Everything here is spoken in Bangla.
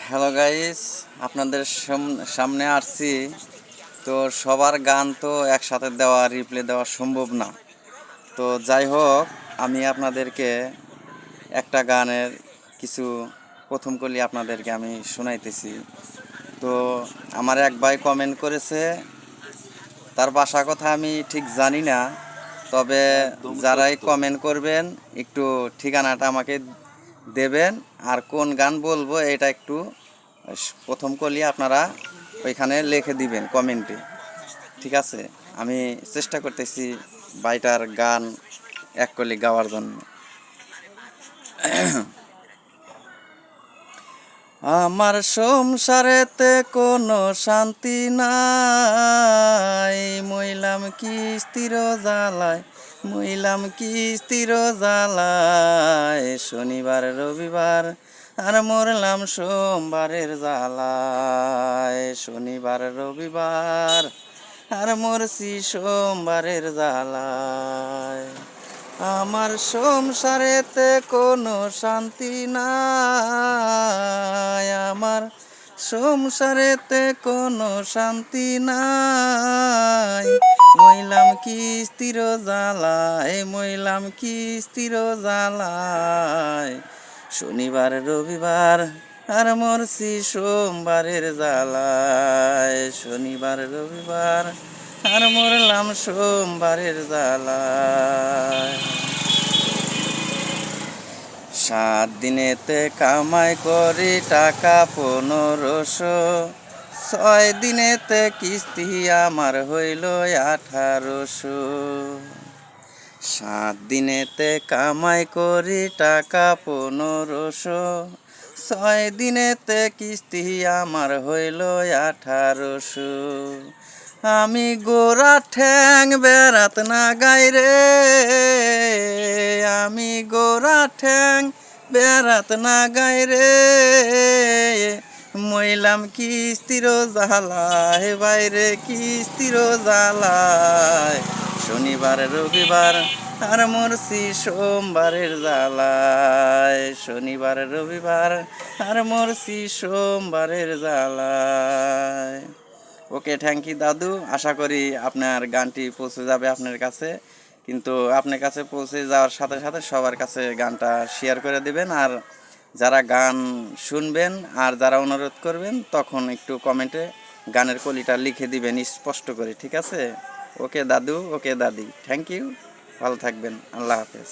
হ্যালো গাইস, আপনাদের সামনে আসছি। তো সবার গান তো একসাথে দেওয়া রিপ্লে দেওয়া সম্ভব না। তো যাই হোক, আমি আপনাদেরকে একটা গানের কিছু প্রথম কলি আপনাদেরকে আমি শোনাইতেছি। তো আমার এক ভাই কমেন্ট করেছে, তার বাসা কথা আমি ঠিক জানি না, তবে যারাই কমেন্ট করবেন একটু ঠিকানাটা আমাকে দেবেন, আর কোন গান বলবো এটা একটু প্রথম কলি আপনারা ওইখানে লিখে দিবেন কমেন্টে। ঠিক আছে, আমি চেষ্টা করতেছি বাইটার গান এক কলি গাওয়ার জন্য। আমার সংসারেতে কোনো শান্তি নাই, মইলাম কি স্থির জ্বালায়, মইলাম কি স্থির জ্বালায়, শনিবার রবিবার আর মরলাম সোমবারের জ্বালায়, শনিবার রবিবার আর মরছি সোমবারের জ্বালায়। আমার সংসারেতে কোনো শান্তি নাই, আমার সংসারেতে কোনো শান্তি নাই, মইলাম কি স্থির জ্বালায়, মইলাম কি স্থির জ্বালায়, শনিবার রবিবার আর মরছি সোমবারের জ্বালায়, শনিবার রবিবার আর মরলাম সোমবারের জ্বালায়। 7 দিনেতে কামাই করি টাকা 1500, 6 দিনেতে কিস্তি আমার হইল 1800। 7 দিনেতে কামাই করি টাকা 1500, 6 দিনেতে কিস্তি আমার হইল 1800। আমি গোরা ঠ্যাং বেড়াত না গাই রে, আমি গোরা ঠ্যাং বেড়াত না গাই রে, মইলাম কি স্থির জ্বালায় বাইরে, কি স্থির জ্বালায়, শনিবার রবিবার আর মরছি সোমবারের জ্বালায়, শনিবার রবিবার আর মরছি সোমবারের জ্বালায়। ওকে, থ্যাংক ইউ দাদু। আশা করি আপনার গানটি পৌঁছে যাবে আপনার কাছে, কিন্তু আপনার কাছে পৌঁছে যাওয়ার সাথে সাথে সবার কাছে গানটা শেয়ার করে দিবেন। আর যারা গান শুনবেন আর যারা অনুরোধ করবেন তখন একটু কমেন্টে গানের কলিটা লিখে দিবেন স্পষ্ট করে, ঠিক আছে? ওকে দাদু, ওকে দাদি, থ্যাংক ইউ, ভালো থাকবেন, আল্লাহ হাফেজ।